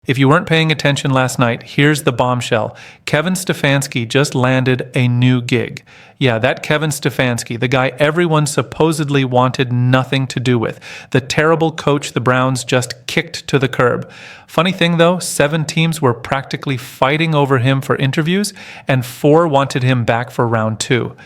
If you weren't paying attention last night, here's the bombshell. Kevin Stefanski just landed a new gig. Yeah, that Kevin Stefanski, the guy everyone supposedly wanted nothing to do with. The terrible coach the Browns just kicked to the curb. Funny thing though, 7 teams were practically fighting over him for interviews, and 4 wanted him back for round 2.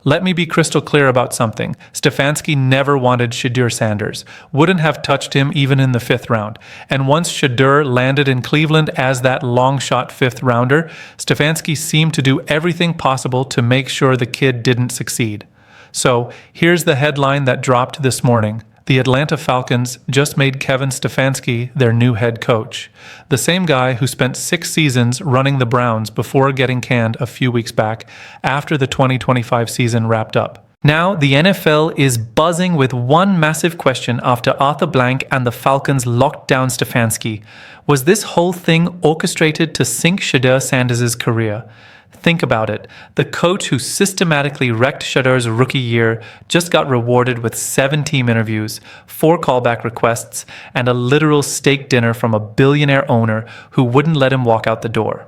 Let me be crystal clear about something. Stefanski never wanted Shedeur Sanders, wouldn't have touched him even in the 5th round. And once Shedeur landed in Cleveland as that long-shot 5th rounder, Stefanski seemed to do everything possible to make sure the kid didn't succeed. So, here's the headline that dropped this morning. The Atlanta Falcons just made Kevin Stefanski their new head coach. The same guy who spent 6 seasons running the Browns before getting canned a few weeks back after the 2025 season wrapped up. Now, the NFL is buzzing with one massive question after Arthur Blank and the Falcons locked down Stefanski. Was this whole thing orchestrated to sink Shedeur Sanders' career? Think about it. The coach who systematically wrecked Shedeur's rookie year just got rewarded with 7 team interviews, 4 callback requests, and a literal steak dinner from a billionaire owner who wouldn't let him walk out the door.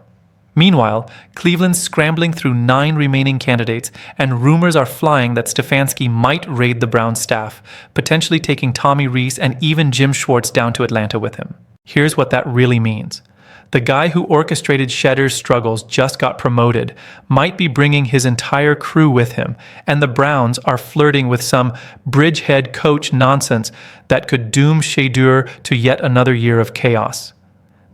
Meanwhile, Cleveland's scrambling through 9 remaining candidates, and rumors are flying that Stefanski might raid the Browns staff, potentially taking Tommy Rees and even Jim Schwartz down to Atlanta with him. Here's what that really means. The guy who orchestrated Shedeur's struggles just got promoted, might be bringing his entire crew with him, and the Browns are flirting with some bridgehead coach nonsense that could doom Shedeur to yet another year of chaos.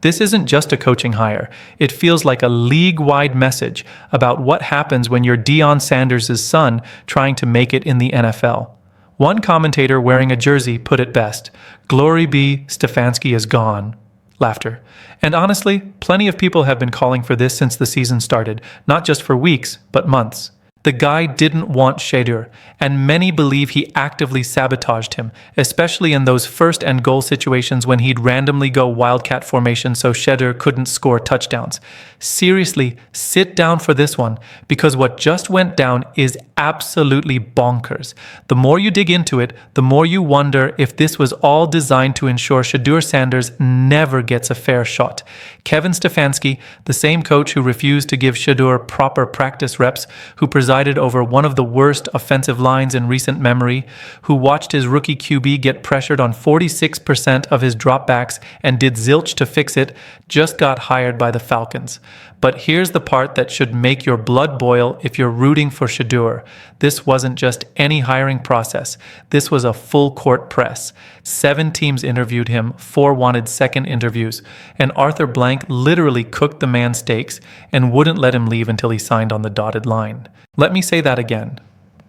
This isn't just a coaching hire. It feels like a league-wide message about what happens when you're Deion Sanders' son trying to make it in the NFL. One commentator wearing a jersey put it best, "Glory be, Stefanski is gone." Laughter. And honestly, plenty of people have been calling for this since the season started, not just for weeks, but months. The guy didn't want Shedeur, and many believe he actively sabotaged him, especially in those first and goal situations when he'd randomly go wildcat formation so Shedeur couldn't score touchdowns. Seriously, sit down for this one, because what just went down is absolutely bonkers. The more you dig into it, the more you wonder if this was all designed to ensure Shedeur Sanders never gets a fair shot. Kevin Stefanski, the same coach who refused to give Shedeur proper practice reps, who presided over one of the worst offensive lines in recent memory, who watched his rookie QB get pressured on 46% of his dropbacks and did zilch to fix it, just got hired by the Falcons. But here's the part that should make your blood boil if you're rooting for Shedeur. This wasn't just any hiring process. This was a full-court press. 7 teams interviewed him, 4 wanted second interviews, and Arthur Blank literally cooked the man steaks and wouldn't let him leave until he signed on the dotted line. Let me say that again.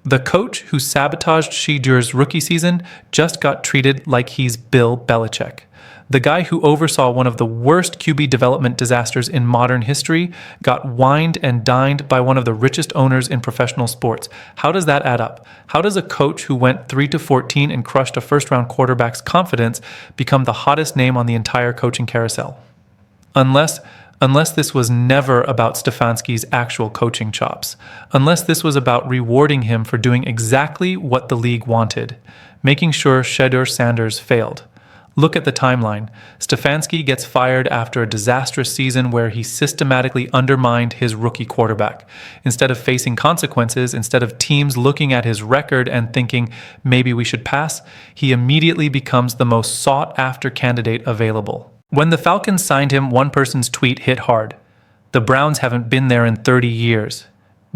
The coach who sabotaged Shedeur's rookie season just got treated like he's Bill Belichick. The guy who oversaw one of the worst QB development disasters in modern history got wined and dined by one of the richest owners in professional sports. How does that add up? How does a coach who went 3-14 and crushed a first-round quarterback's confidence become the hottest name on the entire coaching carousel? Unless this was never about Stefanski's actual coaching chops. Unless this was about rewarding him for doing exactly what the league wanted, making sure Shedeur Sanders failed. Look at the timeline. Stefanski gets fired after a disastrous season where he systematically undermined his rookie quarterback. Instead of facing consequences, instead of teams looking at his record and thinking, maybe we should pass, he immediately becomes the most sought-after candidate available. When the Falcons signed him, one person's tweet hit hard. The Browns haven't been there in 30 years.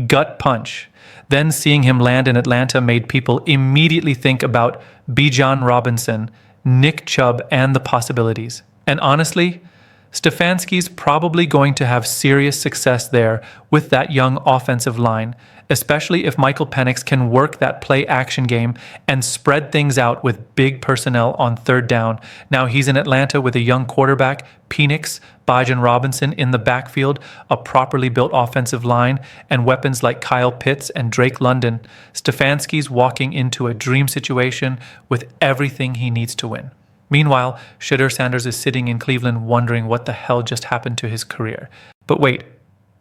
Gut punch. Then seeing him land in Atlanta made people immediately think about Bijan Robinson, Nick Chubb, and the possibilities. And honestly, Stefanski's probably going to have serious success there with that young offensive line, especially if Michael Penix can work that play-action game and spread things out with big personnel on third down. Now he's in Atlanta with a young quarterback, Penix, Bijan Robinson in the backfield, a properly built offensive line, and weapons like Kyle Pitts and Drake London. Stefanski's walking into a dream situation with everything he needs to win. Meanwhile, Shedeur Sanders is sitting in Cleveland wondering what the hell just happened to his career. But wait,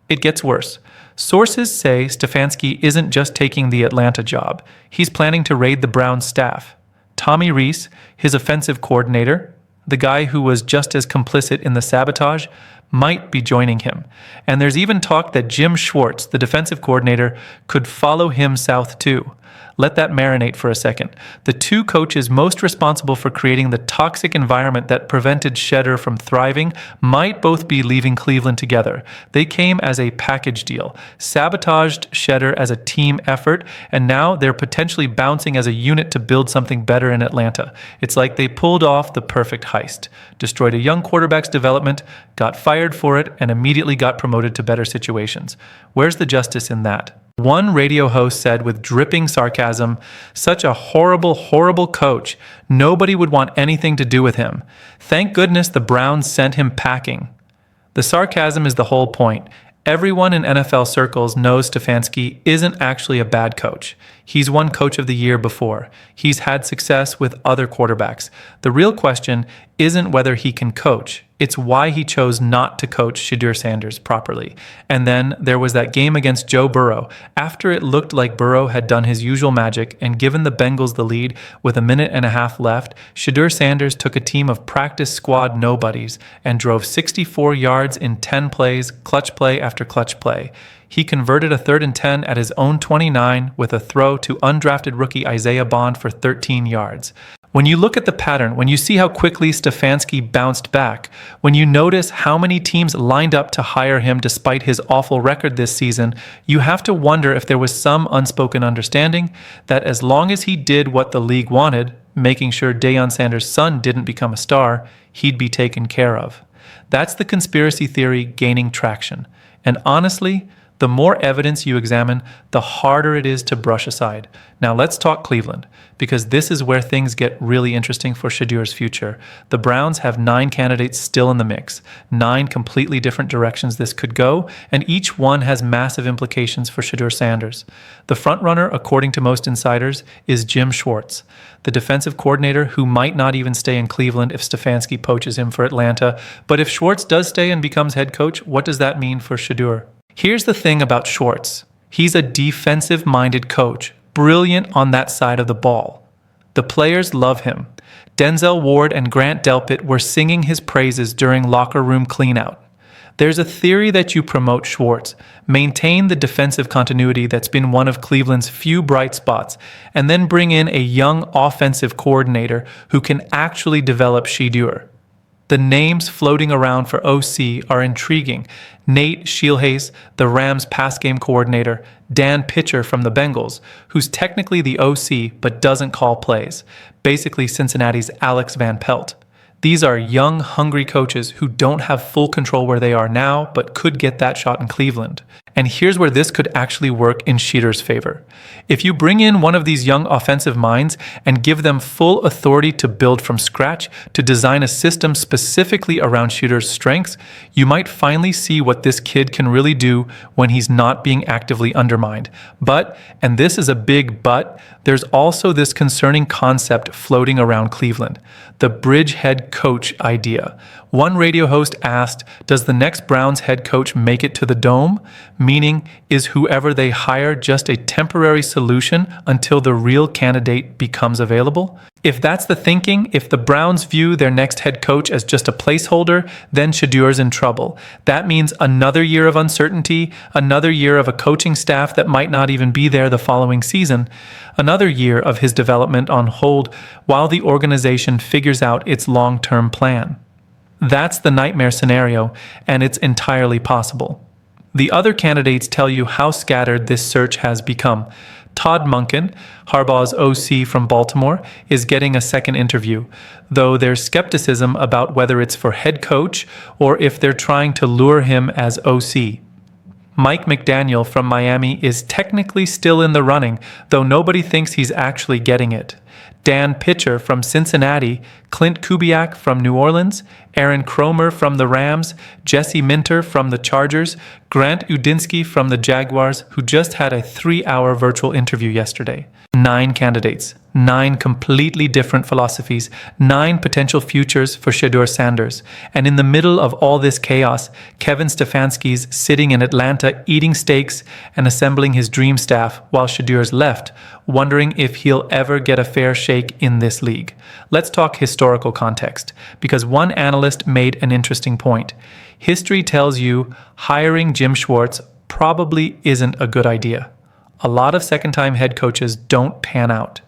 it gets worse. Sources say Stefanski isn't just taking the Atlanta job. He's planning to raid the Browns staff. Tommy Rees, his offensive coordinator, the guy who was just as complicit in the sabotage, might be joining him. And there's even talk that Jim Schwartz, the defensive coordinator, could follow him south too. Let that marinate for a second. The two coaches most responsible for creating the toxic environment that prevented Shedeur from thriving might both be leaving Cleveland together. They came as a package deal, sabotaged Shedeur as a team effort, and now they're potentially bouncing as a unit to build something better in Atlanta. It's like they pulled off the perfect heist, destroyed a young quarterback's development, got fired for it, and immediately got promoted to better situations. Where's the justice in that? One radio host said with dripping sarcasm, "Such a horrible, horrible coach. Nobody would want anything to do with him. Thank goodness the Browns sent him packing." The sarcasm is the whole point. Everyone in NFL circles knows Stefanski isn't actually a bad coach. He's won Coach of the Year before. He's had success with other quarterbacks. The real question isn't whether he can coach. It's why he chose not to coach Shedeur Sanders properly. And then there was that game against Joe Burrow. After it looked like Burrow had done his usual magic and given the Bengals the lead with a minute and a half left, Shedeur Sanders took a team of practice squad nobodies and drove 64 yards in 10 plays, clutch play after clutch play. He converted a 3rd and 10 at his own 29 with a throw to undrafted rookie Isaiah Bond for 13 yards. When you look at the pattern, when you see how quickly Stefanski bounced back, when you notice how many teams lined up to hire him despite his awful record this season, you have to wonder if there was some unspoken understanding that as long as he did what the league wanted, making sure Deion Sanders' son didn't become a star, he'd be taken care of. That's the conspiracy theory gaining traction. And honestly, the more evidence you examine, the harder it is to brush aside. Now let's talk Cleveland, because this is where things get really interesting for Shedeur's future. The Browns have 9 candidates still in the mix, 9 completely different directions this could go, and each one has massive implications for Shedeur Sanders. The frontrunner, according to most insiders, is Jim Schwartz, the defensive coordinator who might not even stay in Cleveland if Stefanski poaches him for Atlanta. But if Schwartz does stay and becomes head coach, what does that mean for Shedeur? Here's the thing about Schwartz. He's a defensive-minded coach, brilliant on that side of the ball. The players love him. Denzel Ward and Grant Delpit were singing his praises during locker room cleanout. There's a theory that you promote Schwartz, maintain the defensive continuity that's been one of Cleveland's few bright spots, and then bring in a young offensive coordinator who can actually develop Shedeur. The names floating around for OC are intriguing. Nate Scheelhaase, the Rams pass game coordinator, Dan Pitcher from the Bengals, who's technically the OC but doesn't call plays, basically Cincinnati's Alex Van Pelt. These are young, hungry coaches who don't have full control where they are now, but could get that shot in Cleveland. And here's where this could actually work in Shedeur's favor. If you bring in one of these young offensive minds and give them full authority to build from scratch, to design a system specifically around Shedeur's strengths, you might finally see what this kid can really do when he's not being actively undermined. But, and this is a big but, there's also this concerning concept floating around Cleveland, the bridge head coach idea. One radio host asked, does the next Browns head coach make it to the Dome? Meaning, is whoever they hire just a temporary solution until the real candidate becomes available? If that's the thinking, if the Browns view their next head coach as just a placeholder, then Shedeur's in trouble. That means another year of uncertainty, another year of a coaching staff that might not even be there the following season, another year of his development on hold while the organization figures out its long-term plan. That's the nightmare scenario, and it's entirely possible. The other candidates tell you how scattered this search has become. Todd Monken, Harbaugh's OC from Baltimore, is getting a second interview, though there's skepticism about whether it's for head coach or if they're trying to lure him as OC. Mike McDaniel from Miami is technically still in the running, though nobody thinks he's actually getting it. Dan Pitcher from Cincinnati, Clint Kubiak from New Orleans, Aaron Kromer from the Rams, Jesse Minter from the Chargers, Grant Udinsky from the Jaguars, who just had a 3-hour virtual interview yesterday. 9 candidates, 9 completely different philosophies, 9 potential futures for Shedeur Sanders. And in the middle of all this chaos, Kevin Stefanski's sitting in Atlanta eating steaks and assembling his dream staff while Shedeur's left, wondering if he'll ever get a fair shake in this league. Let's talk historical context, because one analyst made an interesting point. History tells you hiring Jim Schwartz probably isn't a good idea. A lot of second-time head coaches don't pan out.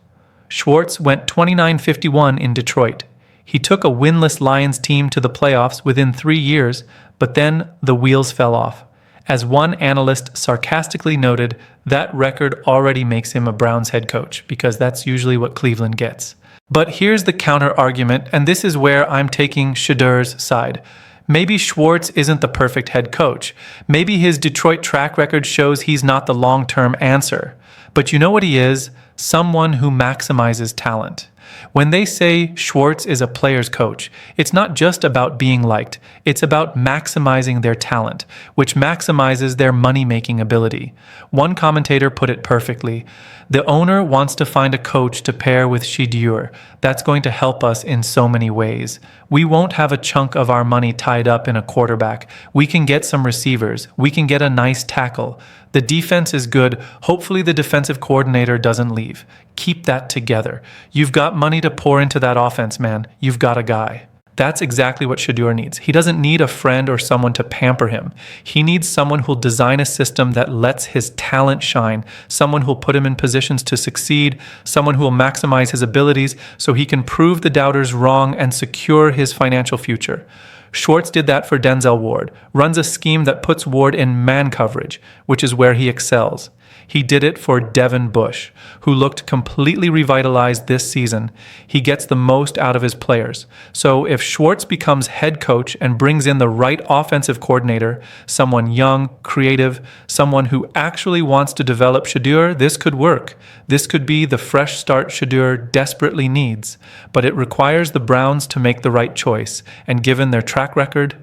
Schwartz went 29-51 in Detroit. He took a winless Lions team to the playoffs within 3 years, but then the wheels fell off. As one analyst sarcastically noted, that record already makes him a Browns head coach, because that's usually what Cleveland gets. But here's the counter-argument, and this is where I'm taking Shadeur's side. Maybe Schwartz isn't the perfect head coach. Maybe his Detroit track record shows he's not the long-term answer. But you know what he is? Someone who maximizes talent. When they say Schwartz is a player's coach, it's not just about being liked. It's about maximizing their talent, which maximizes their money-making ability. One commentator put it perfectly. The owner wants to find a coach to pair with Shadur. That's going to help us in so many ways. We won't have a chunk of our money tied up in a quarterback. We can get some receivers. We can get a nice tackle. The defense is good. Hopefully the defensive coordinator doesn't leave. Keep that together. You've got money to pour into that offense, man. You've got a guy. That's exactly what Shadur needs. He doesn't need a friend or someone to pamper him. He needs someone who'll design a system that lets his talent shine, someone who'll put him in positions to succeed, someone who will maximize his abilities so he can prove the doubters wrong and secure his financial future. Schwartz did that for Denzel Ward, runs a scheme that puts Ward in man coverage, which is where he excels. He did it for Devin Bush, who looked completely revitalized this season. He gets the most out of his players. So if Schwartz becomes head coach and brings in the right offensive coordinator, someone young, creative, someone who actually wants to develop Shadur, this could work. This could be the fresh start Shadur desperately needs. But it requires the Browns to make the right choice. And given their track record,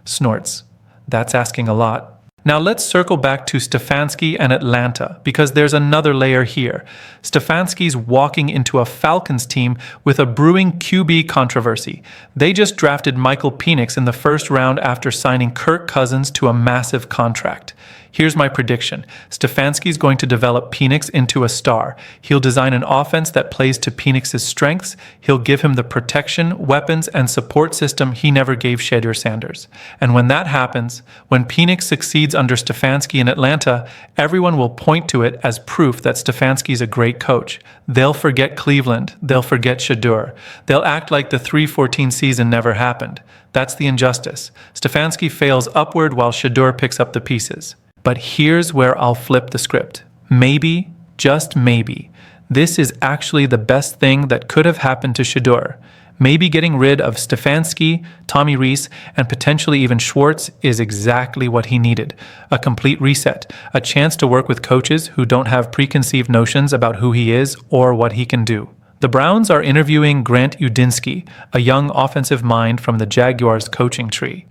snorts. That's asking a lot. Now let's circle back to Stefanski and Atlanta, because there's another layer here. Stefanski's walking into a Falcons team with a brewing QB controversy. They just drafted Michael Penix in the first round after signing Kirk Cousins to a massive contract. Here's my prediction. Stefanski's going to develop Penix into a star. He'll design an offense that plays to Penix's strengths. He'll give him the protection, weapons, and support system he never gave Shadur Sanders. And when that happens, when Penix succeeds under Stefanski in Atlanta, everyone will point to it as proof that Stefanski's a great coach. They'll forget Cleveland. They'll forget Shadur. They'll act like the 3-14 season never happened. That's the injustice. Stefanski fails upward while Shadur picks up the pieces. But here's where I'll flip the script. Maybe, just maybe, this is actually the best thing that could have happened to Shadur. Maybe getting rid of Stefanski, Tommy Rees, and potentially even Schwartz is exactly what he needed. A complete reset, a chance to work with coaches who don't have preconceived notions about who he is or what he can do. The Browns are interviewing Grant Udinski, a young offensive mind from the Jaguars coaching tree.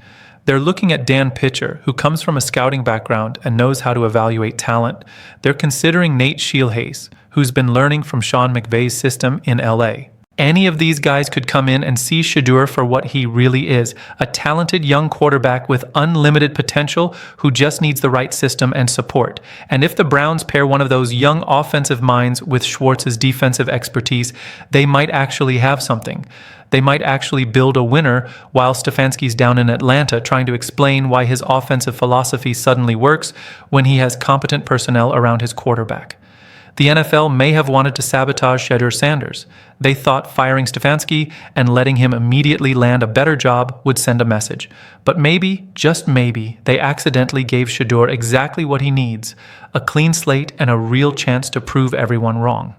They're looking at Dan Pitcher, who comes from a scouting background and knows how to evaluate talent. They're considering Nate Scheelhaase, who's been learning from Sean McVay's system in LA. Any of these guys could come in and see Shadur for what he really is, a talented young quarterback with unlimited potential who just needs the right system and support. And if the Browns pair one of those young offensive minds with Schwartz's defensive expertise, they might actually have something. They might actually build a winner while Stefanski's down in Atlanta trying to explain why his offensive philosophy suddenly works when he has competent personnel around his quarterback. The NFL may have wanted to sabotage Shadur Sanders. They thought firing Stefanski and letting him immediately land a better job would send a message. But maybe, just maybe, they accidentally gave Shadur exactly what he needs, a clean slate and a real chance to prove everyone wrong.